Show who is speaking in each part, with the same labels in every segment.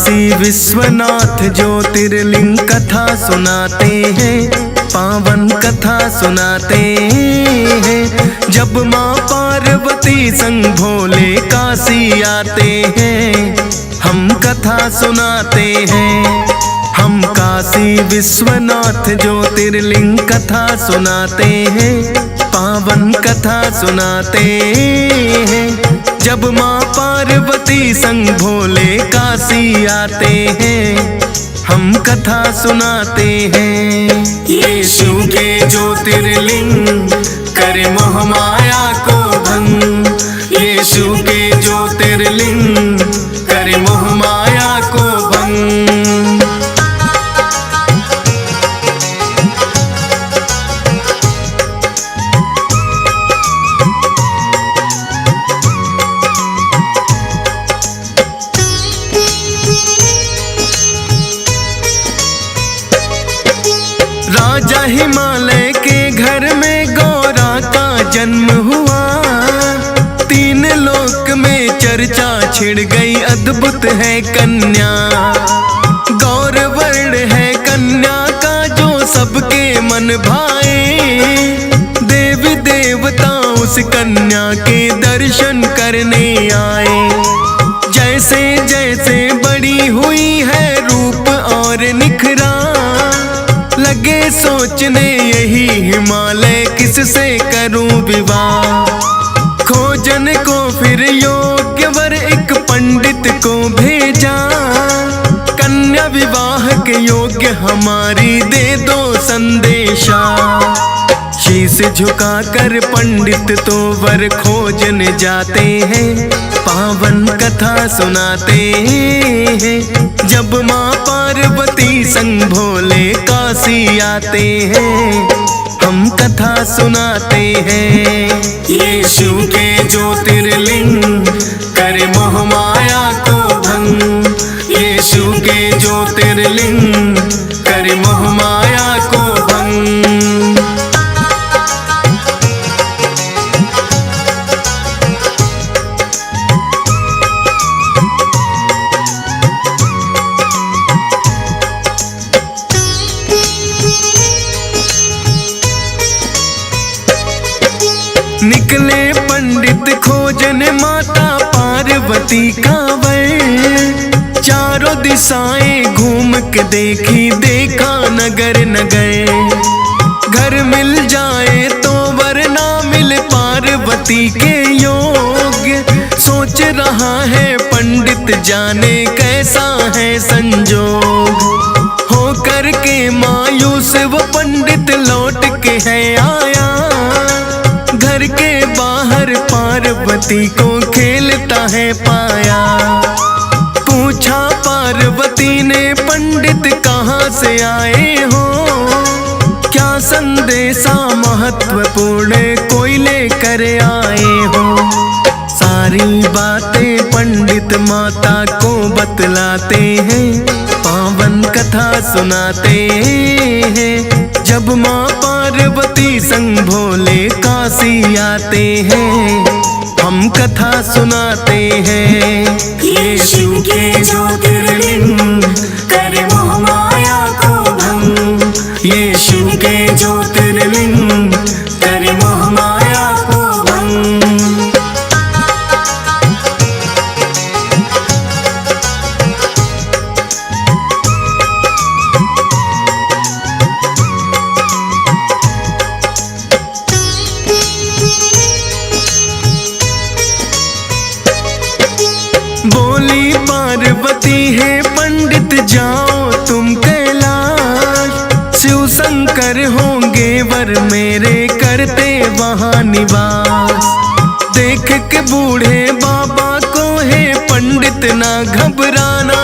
Speaker 1: काशी विश्वनाथ ज्योतिर्लिंग कथा सुनाते हैं, पावन कथा सुनाते हैं। जब माँ पार्वती संग भोले काशी आते हैं, हम कथा सुनाते हैं। हम काशी विश्वनाथ ज्योतिर्लिंग कथा सुनाते हैं, पावन कथा सुनाते हैं। जब माँ पार्वती संग भोले काशी आते हैं, हम कथा सुनाते हैं। यीशु के ज्योतिर्लिंग करे मोह माया को भंग, यीशु के ज्योतिर्लिंग करे मोह माया को भंग। राजा हिमालय के घर में गौरा का जन्म हुआ, तीन लोक में चर्चा छिड़ गई, अद्भुत है कन्या। गौरवर्ण है कन्या का जो सबके मन भाए, देवी देवता उस कन्या के दर्शन करने आए। जैसे जैसे बड़ी हुई है रूप और निखरा, लगे सोचने यही हिमालय किससे करूं विवाह। खोजन को फिर योग्य वर एक पंडित को भेजा, कन्या विवाह के योग्य हमारी दे दो संदेशा। शीश झुकाकर पंडित तो वर खोजने जाते हैं, पावन कथा सुनाते हैं। जब माँ पार्वती संग भोले काशी आते हैं, हम कथा सुनाते हैं। यीशु के ज्योतिर्लिंग करे मोह माया को भंग, यीशु के ज्योतिर्लिंग करे मोह माया को भंग। निकले पंडित खोजन माता पार्वती का वर, चारों दिशाएं घूम के देखी, देखा नगर नगर। घर मिल जाए तो वर ना मिले पार्वती के योग्य, सोच रहा है पंडित जाने कैसा है संजोग। हो कर के मायूस वो पंडित लौट के है आया, घर के बाहर पार्वती को खेलता है पाया। पूछा पार्वती ने पंडित कहाँ से आए हो, क्या संदेशा महत्वपूर्ण कोई लेकर आए हो। सारी बातें पंडित माता को बतलाते हैं, पावन कथा सुनाते हैं। जब माँ पार्वती संग भोले काशी आते हैं, हम कथा सुनाते हैं। यीशु के ज्योतिर्लिंग करे मोह माया को भंग, यीशु के ज्योतिर्लिंग करे मोह माया को भंग। बोली पार्वती है पंडित जाओ तुम कैलाश, शिव शंकर होंगे वर मेरे करते वहाँ निवास। देख के बूढ़े बाबा को है पंडित ना घबराना,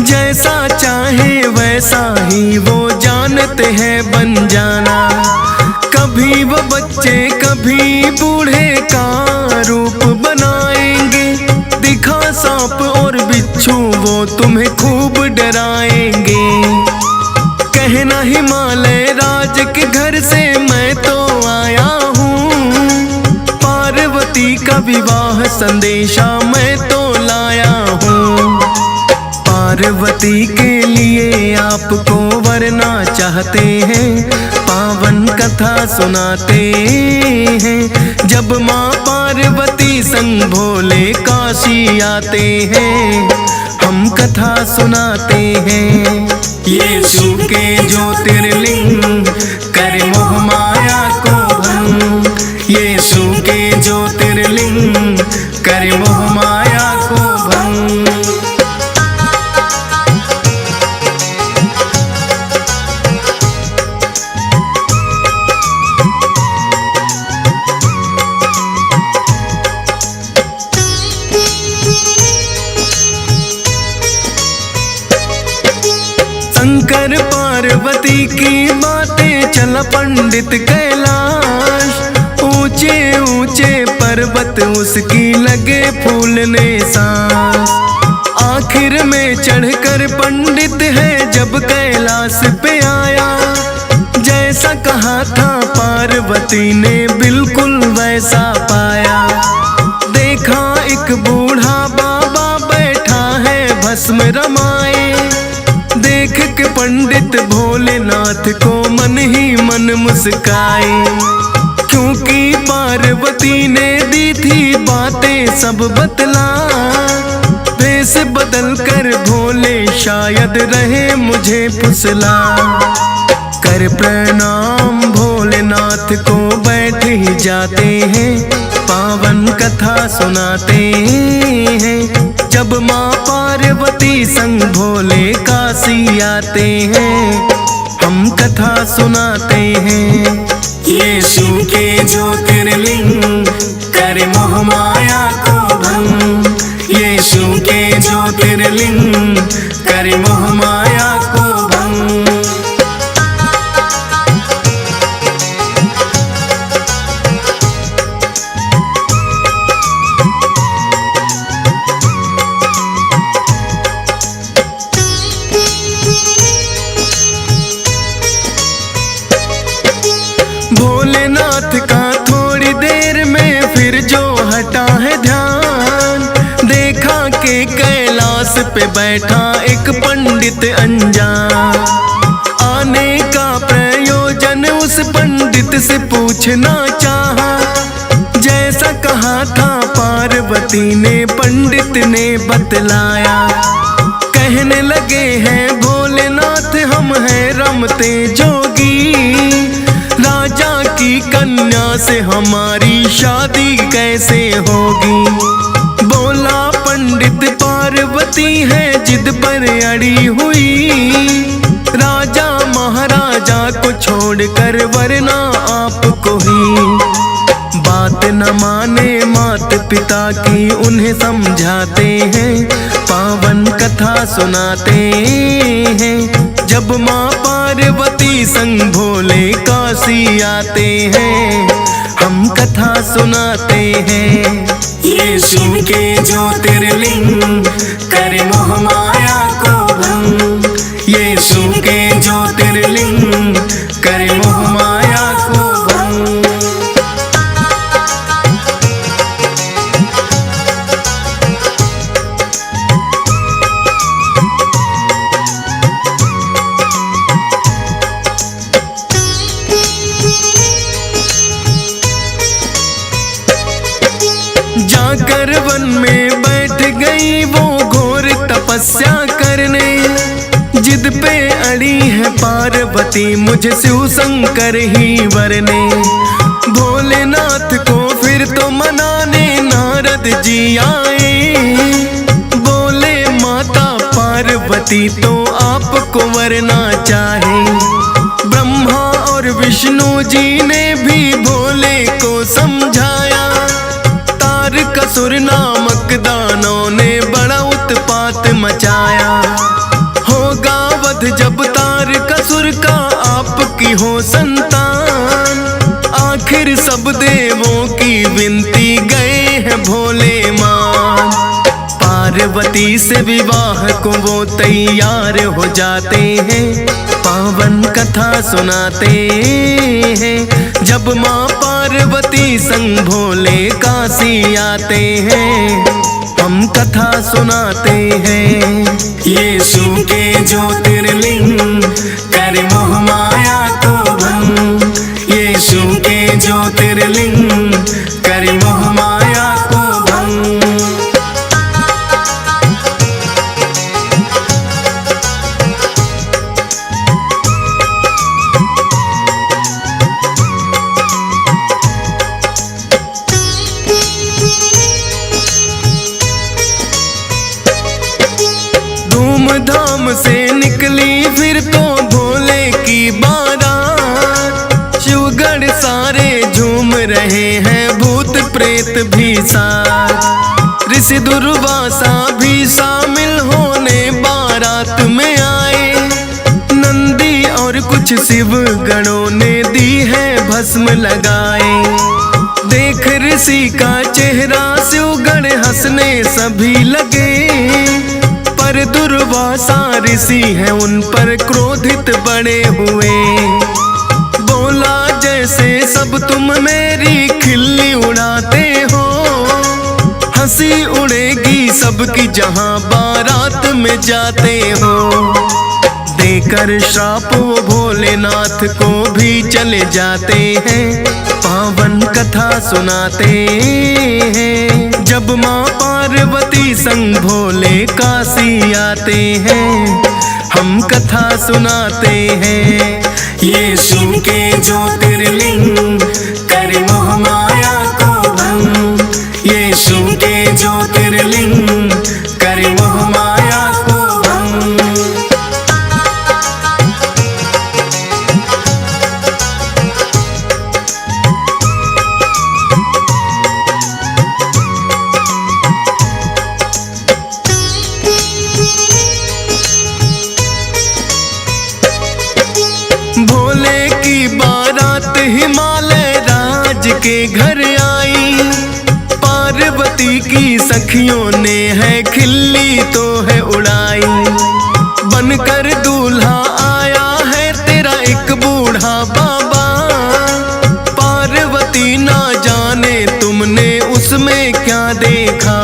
Speaker 1: जैसा चाहे वैसा ही वो जानते हैं बन जाना। कभी वो बच्चे कभी बूढ़े का रूप बनाएंगे, दिखा सांप और बिच्छू वो तुम्हें खूब डराएंगे। कहना हिमालय राज के घर से मैं तो आया हूँ, पार्वती का विवाह संदेशा मैं तो लाया हूँ। पार्वती के लिए आपको वरना चाहते हैं, पावन कथा सुनाते हैं। जब माँ पार्वती संग भोले काशी आते हैं, हम कथा सुनाते हैं। यीशु के ज्योतिर्लिंग करे मोह माया को भंग, यीशु के ज्योतिर्लिंग करे मोह माया को भंग। शंकर पार्वती की बातें चला पंडित कैलाश, ऊंचे ऊंचे पर्वत उसकी लगे फूलने सांस। आखिर में चढ़कर पंडित है जब कैलाश पे आया, जैसा कहा था पार्वती ने बिल्कुल वैसा पाया। देखा एक बूढ़ा बाबा बैठा है भस्म रमाए, देख के पंडित भोलेनाथ को मन ही मन मुस्काए। क्योंकि पार्वती ने दी थी बातें सब बतला, भेष बदल कर भोले शायद रहे मुझे फुसला। कर प्रणाम भोलेनाथ को बैठ ही जाते हैं, पावन कथा सुनाते हैं। जब माँ पार्वती संग भोले काशी आते हैं, हम कथा सुनाते हैं। यीशु के ज्योतिर्लिंग करे मोह माया को भंग, यीशु के ज्योतिर्लिंग करे मोह माया को भंग। भोलेनाथ का थोड़ी देर में फिर जो हटा है ध्यान, देखा कि कैलाश पे बैठा एक पंडित अनजान। आने का प्रयोजन उस पंडित से पूछना चाहा, जैसा कहा था पार्वती ने पंडित ने बतलाया। कहने लगे हैं भोलेनाथ हम हैं रमते जोगी, राजा की कन्या से हमारी शादी कैसे होगी। बोला पंडित पार्वती है जिद पर अड़ी हुई, राजा महाराजा को छोड़कर वरना आपको ही। बात न माने मात पिता की उन्हें समझाते हैं, पावन कथा सुनाते हैं। जब माँ पार्वती संग भोले काशी आते हैं, हम कथा सुनाते हैं। यीशु के ज्योतिर्लिंग करे मोह माया को भंग, यीशु के ज्योतिर्लिंग करे मोह माया को भंग। जाकर वन में बैठ गई वो घोर तपस्या करने, जिद पे अड़ी है पार्वती मुझे शिव शंकर ही वरने। भोलेनाथ को फिर तो मनाने नारद जी आए, बोले माता पार्वती तो आपको वरना चाहे। ब्रह्मा और विष्णु जी ने भी भोले को समझाया, तारकासुर नामक दानों ने बड़ा उत्पात मचाया। होगा वध जब तारकासुर का आपकी हो संतान, आखिर सब देवों की विनती गए हैं भोले मान। पार्वती से विवाह को वो तैयार हो जाते हैं, पावन कथा सुनाते हैं। जब माँ पार्वती संग भोले काशी आते हैं, हम कथा सुनाते हैं। यीशु के ज्योतिर्लिंग कर मोह माया को भंग, यीशु के ज्योतिर्लिंग कर मोह माया को भंग। धूमधाम से निकली फिर तो भोले की बारात, शिवगढ़ सारे झूम रहे हैं, भूत प्रेत भी साथ। ऋषि दुर्वासा भी शामिल होने बारात में आए, नंदी और कुछ शिव गणों ने दी है भस्म लगाए। देख ऋषि का चेहरा शिवगण हंसने सभी लगे, पर दुर्वासा ऋषि है उन पर क्रोधित बड़े हुए। बोला जैसे सब तुम मेरी खिल्ली उड़ाते हो, हंसी उड़ेगी सबकी जहां बारात में जाते हो। देकर श्राप वो भोलेनाथ को भी चले जाते हैं, पावन कथा सुनाते हैं। जब माँ पार्वती संग भोले काशी आते हैं, हम कथा सुनाते हैं। यीशु के ज्योतिर्लिंग कर मोह माया को भंग, यीशु के ज्योतिर्लिंग कर मोह माया को भंग। भोले की बारात हिमालय राज के घर आई, पार्वती की सखियों ने है खिल्ली तो है उड़ाई। बनकर दूल्हा आया है तेरा एक बूढ़ा बाबा, पार्वती ना जाने तुमने उसमें क्या देखा।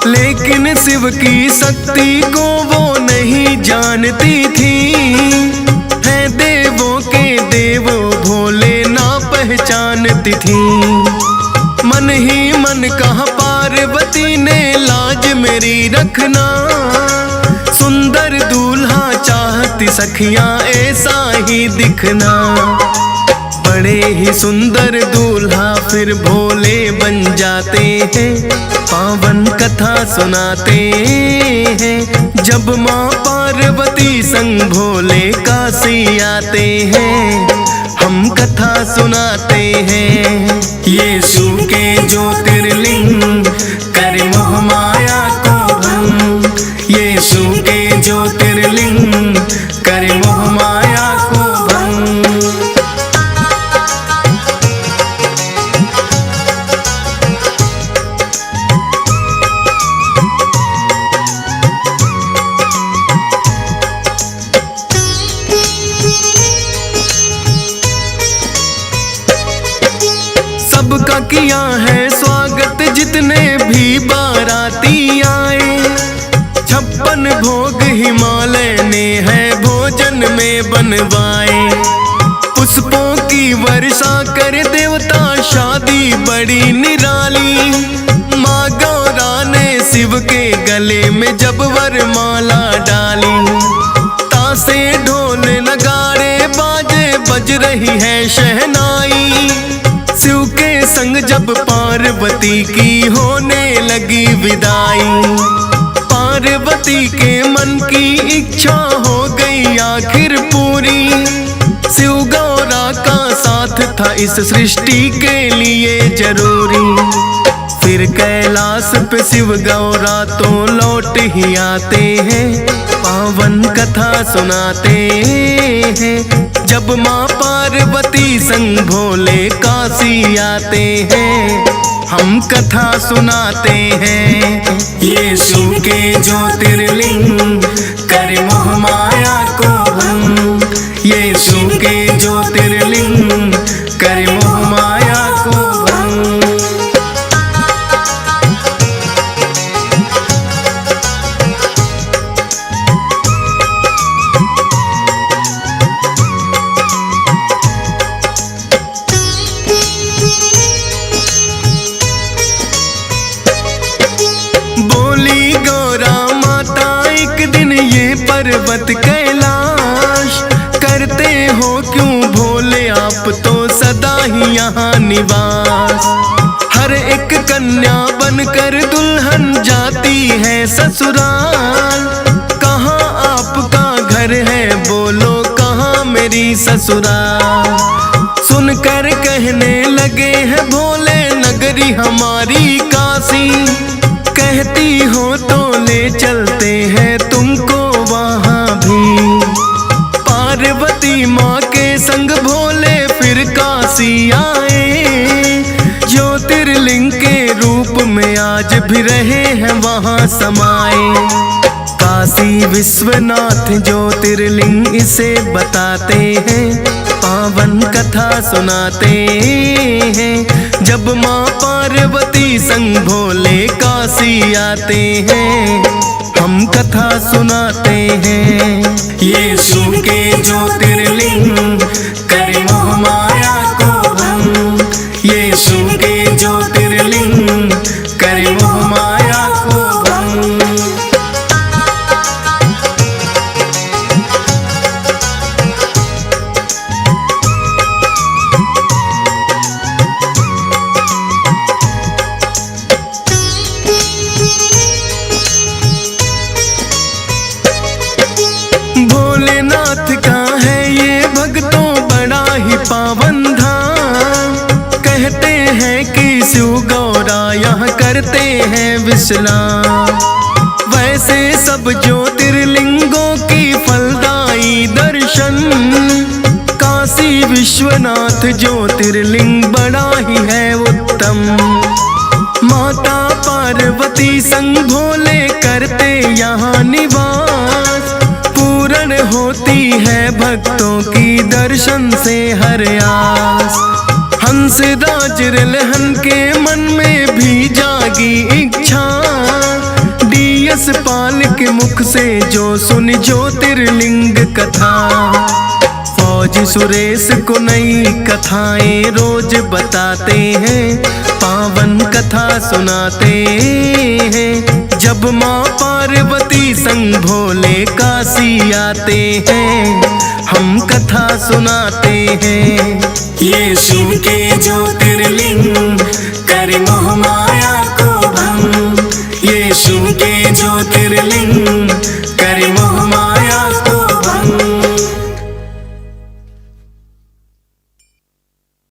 Speaker 1: लेकिन शिव की शक्ति को वो नहीं जानती थी, देवों के देव भोले ना पहचानती थी। मन ही मन कहा पार्वती ने लाज मेरी रखना, सुंदर दूल्हा चाहती सखियां ऐसा ही दिखना। बड़े ही सुंदर दूल्हा फिर भोले बन जाते हैं, पावन कथा सुनाते हैं। जब माँ पार्वती संग भोले काशी आते हैं, हम कथा सुनाते हैं। यीशु के ज्योतिर्लिंग कर मोह माया को भंग, यीशु के ज्योतिर्लिंग कर मोह माया को भंग। सबका किया है स्वागत जितने भी बाराती आए, 56 भोग हिमालय ने है भोजन में बनवाए। पुष्पों की वर्षा कर देवता शादी बड़ी निराली, माँ गौरा ने शिव के गले में जब वरमाला डाली। तासे ढोल नगाड़े बाजे बज रही है शहनाई, शिव के संग जब पार्वती की होने लगी विदाई। पार्वती के मन की इच्छा हो गई आखिर पूरी, शिव गौरा का साथ था इस सृष्टि के लिए जरूरी। फिर कैलाश पे शिव गौरा तो लौट ही आते हैं, पावन कथा सुनाते हैं। जब माँ पार्वती संग भोले काशी आते हैं, हम कथा सुनाते हैं। यीशु के ज्योतिर्लिंग कर मोह माया को भंग, यीशु के ज्योतिर्लिंग कर मोह माया हो क्यों भोले, आप तो सदा ही यहाँ निवास। हर एक कन्या बनकर दुल्हन जाती है ससुराल। कहाँ आपका घर है बोलो, कहाँ मेरी ससुराल। सुनकर कहने लगे हैं भोले, नगरी हमारी काशी। कहती हो तो ले चलते हैं तुमको वहाँ भी। पार्वती माँ के संग भोले फिर काशी आए। ज्योतिर्लिंग के रूप में आज भी रहे हैं वहाँ समाये। काशी विश्वनाथ ज्योतिर्लिंग इसे बताते हैं, पावन कथा सुनाते हैं। जब माँ पार्वती संग भोले काशी आते हैं, हम कथा सुनाते हैं। ये शिव के ज्योतिर्लिंग करे मोह माया को भंग। ये शिव के ज्योतिर्लिंग करे मोह माया को भंग। भोलेनाथ का है ये भक्तों बड़ा ही पावन धाम। कहते हैं कि शिव गौरा यहाँ करते हैं विश्राम। वैसे सब ज्योतिर्लिंगों की फलदायी दर्शन, काशी विश्वनाथ ज्योतिर्लिंग बड़ा ही है उत्तम। माता पार्वती संग भोले करते यहाँ निवास। पूर्ण होती है भक्तों की दर्शन से हर आस। हंसराज रिलहन के मन में भी जागी इच्छा। डीएस पाल के मुख से जो सुनी ज्योतिर्लिंग कथा। फौज सुरेश को नई कथाएं रोज बताते हैं, पावन कथा सुनाते हैं। जब माँ पार्वती संग भोले काशी आते हैं, हम कथा सुनाते हैं। ये शिव के ज्योतिर्लिंग करे मोह माया को भंग। ये शिव के ज्योतिर्लिंग करे मोह माया